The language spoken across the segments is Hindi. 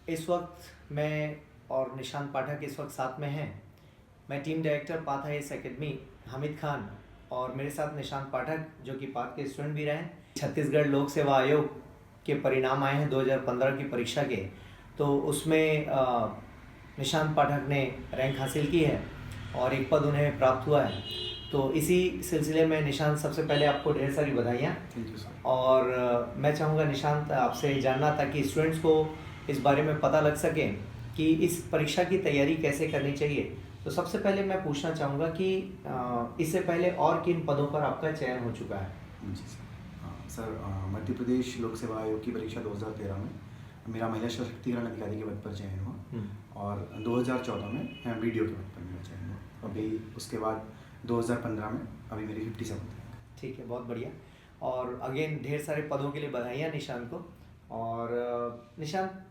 इस वक्त मैं और निशांत पाठक इस वक्त साथ में हैं। मैं team director path IAS academy Hamid Khan और मेरे साथ निशांत पाठक जो कि पाथ के स्टूडेंट भी रहे हैं। छत्तीसगढ़ लोक सेवा आयोग के परिणाम आए हैं 2015 की परीक्षा के, तो उसमें निशांत पाठक ने रैंक हासिल की है और एक पद उन्हें प्राप्त हुआ है। तो इसी सिलसिले में निशांत, सबसे पहले आपको ढेर सारी बधाइयाँ। Thank you sir. और मैं चाहूँगा निशांत आपसे जानना, ताकि स्टूडेंट्स को इस बारे में पता लग सके कि इस परीक्षा की तैयारी कैसे करनी चाहिए। तो सबसे पहले मैं पूछना चाहूँगा कि इससे पहले और किन पदों पर आपका चयन हो चुका है? जी सर। हाँ सर, मध्य प्रदेश लोक सेवा आयोग की परीक्षा 2013 में मेरा महिला सशक्तिकरण अधिकारी के पद पर चयन हुआ और 2014 में वीडियो के पद पर मेरा चयन हुआ। अभी उसके बाद 2015 में अभी मेरी 57 रैंक। ठीक है, बहुत बढ़िया। और अगेन ढेर सारे पदों के लिए बधाइयाँ निशांत को। और निशांत,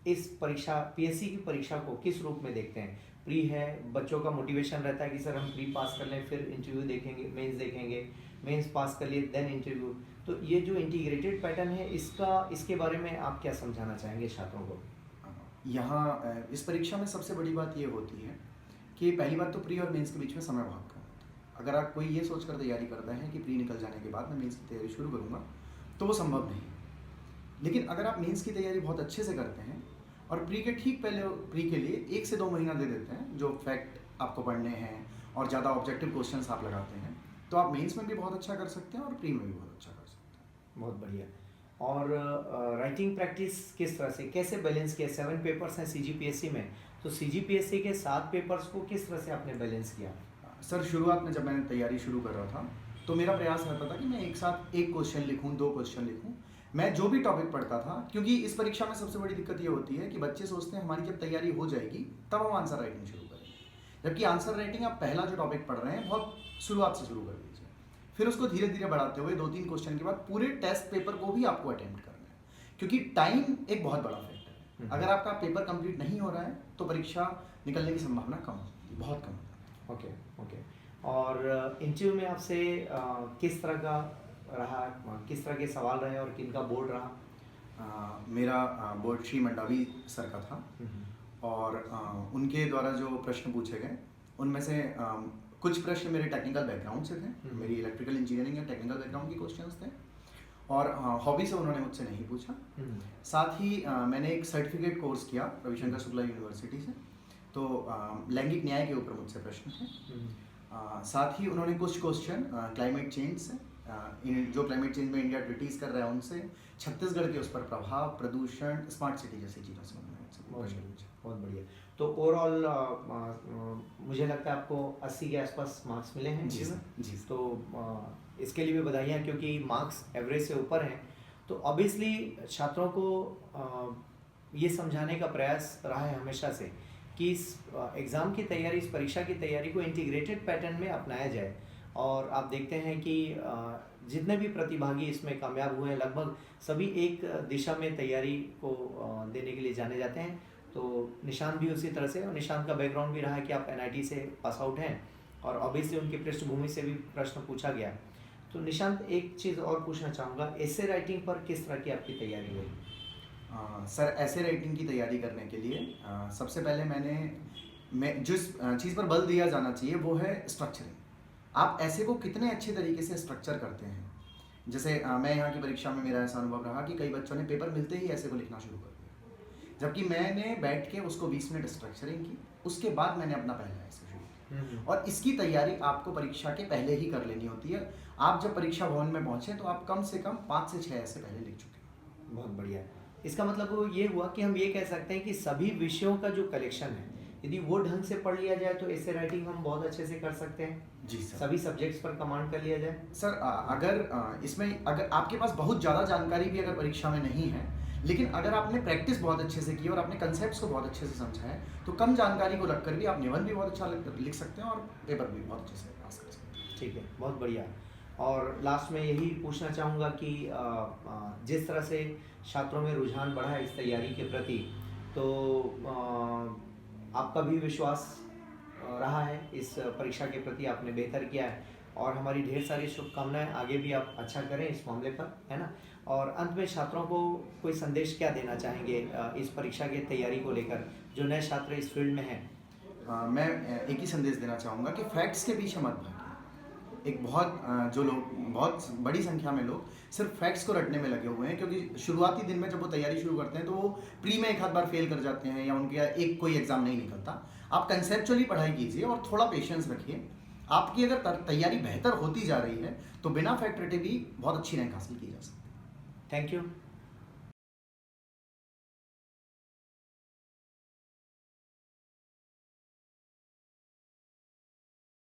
इस परीक्षा पीएससी की परीक्षा को किस रूप में देखते हैं? प्री है, बच्चों का मोटिवेशन रहता है कि सर हम प्री पास कर लें, फिर इंटरव्यू देखेंगे, मेंस पास कर लिए देन इंटरव्यू। तो ये जो इंटीग्रेटेड पैटर्न है, इसके बारे में आप क्या समझाना चाहेंगे छात्रों को? यहाँ इस परीक्षा में सबसे बड़ी बात ये होती है कि पहली बात तो प्री और मेंस के बीच में समय बहुत कम होता है। अगर आप कोई ये सोचकर तैयारी करता है कि प्री निकल जाने के बाद मैं मेंस की तैयारी शुरू करूँगा, तो वो संभव नहीं। लेकिन अगर आप मेंस की तैयारी बहुत अच्छे से करते हैं और प्री के ठीक पहले प्री के लिए 1 से 2 महीना दे देते हैं, जो फैक्ट आपको पढ़ने हैं और ज़्यादा ऑब्जेक्टिव क्वेश्चंस आप लगाते हैं, तो आप मेंस में भी बहुत अच्छा कर सकते हैं और प्री में भी बहुत अच्छा कर सकते हैं। बहुत बढ़िया। और राइटिंग प्रैक्टिस किस तरह से, कैसे बैलेंस किया? 7 पेपर्स हैं सीजीपीएससी में, तो सीजीपीएससी के 7 पेपर्स को किस तरह से आपने बैलेंस किया? सर, शुरुआत में जब मैंने तैयारी शुरू कर रहा था तो मेरा प्रयास रहता था कि मैं एक साथ 1 क्वेश्चन लिखूँ, 2 क्वेश्चन लिखूँ। मैं जो भी टॉपिक पढ़ता था, क्योंकि इस परीक्षा में सबसे बड़ी दिक्कत ये होती है कि बच्चे सोचते हैं हमारी जब तैयारी हो जाएगी तब हम आंसर राइटिंग शुरू करेंगे, जबकि आंसर राइटिंग आप पहला जो टॉपिक पढ़ रहे हैं बहुत शुरुआत से शुरू कर दीजिए, फिर उसको धीरे धीरे बढ़ाते हुए 2-3 क्वेश्चन के बाद पूरे टेस्ट पेपर को भी आपको अटेम्प्ट करना है, क्योंकि टाइम एक बहुत बड़ा फैक्टर है। अगर आपका पेपर कंप्लीट नहीं हो रहा है तो परीक्षा निकलने की संभावना कम होती है, बहुत कम होती है। ओके। और इंटरव्यू में आपसे किस तरह का रहा, किस तरह के सवाल रहे और किनका बोर्ड रहा? मेरा बोर्ड श्री मंडावी सर का था और उनके द्वारा जो प्रश्न पूछे गए उनमें से कुछ प्रश्न मेरे टेक्निकल बैकग्राउंड से थे। मेरी इलेक्ट्रिकल इंजीनियरिंग या टेक्निकल बैकग्राउंड के क्वेश्चंस थे और हॉबी से उन्होंने मुझसे नहीं पूछा। साथ ही मैंने एक सर्टिफिकेट कोर्स किया रविशंकर शुक्ला यूनिवर्सिटी से, तो लैंगिक न्याय के ऊपर मुझसे प्रश्न थे। साथ ही उन्होंने कुछ क्वेश्चन क्लाइमेट चेंज से, जो क्लाइमेट चेंज में इंडिया ट्रीटीज़ कर रहा है उनसे, छत्तीसगढ़ के उस पर प्रभाव, प्रदूषण, स्मार्ट सिटी जैसी चीज़ों से उन्होंने प्रश्न पूछे। बहुत बढ़िया। तो ओवरऑल मुझे लगता है आपको 80 के आसपास मार्क्स मिले हैं जी सर। जी तो इसके लिए भी बधाइयाँ, क्योंकि मार्क्स एवरेज से ऊपर हैं। तो ऑब्वियसली छात्रों को ये समझाने का प्रयास रहा है हमेशा से कि इस एग्ज़ाम की तैयारी, इस परीक्षा की तैयारी को इंटीग्रेटेड पैटर्न में अपनाया जाए। और आप देखते हैं कि जितने भी प्रतिभागी इसमें कामयाब हुए हैं, लगभग सभी एक दिशा में तैयारी को देने के लिए जाने जाते हैं। तो निशांत भी उसी तरह से, और निशांत का बैकग्राउंड भी रहा है कि आप एनआईटी से पास आउट हैं और ऑब्वियसली उनकी पृष्ठभूमि से भी प्रश्न पूछा गया। तो निशांत, एक चीज़ और पूछना चाहूँगा, एसे राइटिंग पर किस तरह की आपकी तैयारी हुई? सर, ऐसे राइटिंग की तैयारी करने के लिए सबसे पहले मैं जिस चीज़ पर बल दिया जाना चाहिए वो है स्ट्रक्चरिंग। आप ऐसे को कितने अच्छे तरीके से स्ट्रक्चर करते हैं। जैसे मैं यहाँ की परीक्षा में मेरा ऐसा अनुभव रहा कि कई बच्चों ने पेपर मिलते ही ऐसे को लिखना शुरू कर दिया, जबकि मैंने बैठ के उसको 20 मिनट स्ट्रक्चरिंग की, उसके बाद मैंने अपना पहला ऐसे शुरू किया। और इसकी तैयारी आपको परीक्षा के पहले ही कर लेनी होती है। आप जब परीक्षा भवन में पहुँचे तो आप कम से कम 5 से 6 ऐसे पहले लिख चुके हैं। बहुत बढ़िया। इसका मतलब वो ये हुआ कि हम ये कह सकते हैं कि सभी विषयों का जो कलेक्शन है, यदि वो ढंग से पढ़ लिया जाए तो ऐसे राइटिंग हम बहुत अच्छे से कर सकते हैं। जी सर। सभी सब्जेक्ट्स पर कमांड कर लिया जाए। सर, अगर आपके पास बहुत ज़्यादा जानकारी भी अगर परीक्षा में नहीं है, लेकिन अगर आपने प्रैक्टिस बहुत अच्छे से की और अपने कंसेप्ट्स को बहुत अच्छे से समझा है, तो कम जानकारी को रखकर भी आप निबंध भी बहुत अच्छा लिख सकते हैं और पेपर भी बहुत अच्छे से पास कर सकते हैं। ठीक है, बहुत बढ़िया। और लास्ट में यही पूछना चाहूँगा कि जिस तरह से छात्रों में रुझान बढ़ा है इस तैयारी के प्रति, तो आपका भी विश्वास रहा है इस परीक्षा के प्रति, आपने बेहतर किया है। और हमारी ढेर सारी शुभकामनाएं, आगे भी आप अच्छा करें इस मामले पर, है ना। और अंत में छात्रों को कोई संदेश क्या देना चाहेंगे इस परीक्षा की तैयारी को लेकर, जो नए छात्र इस फील्ड में हैं? मैं एक ही संदेश देना चाहूँगा कि फैक्ट्स के पीछे मत भागिए। एक बहुत जो लोग, बहुत बड़ी संख्या में लोग सिर्फ फैक्ट्स को रटने में लगे हुए हैं, क्योंकि शुरुआती दिन में जब वो तैयारी शुरू करते हैं तो वो प्री में एक आध बार फेल कर जाते हैं या उनके एक कोई एग्जाम नहीं निकलता। आप कंसेप्चुअली पढ़ाई कीजिए और थोड़ा पेशेंस रखिए। आपकी अगर तैयारी बेहतर होती जा रही है तो बिना फैक्ट रटे भी बहुत अच्छी रैंक हासिल की जा सकती है। Thank you.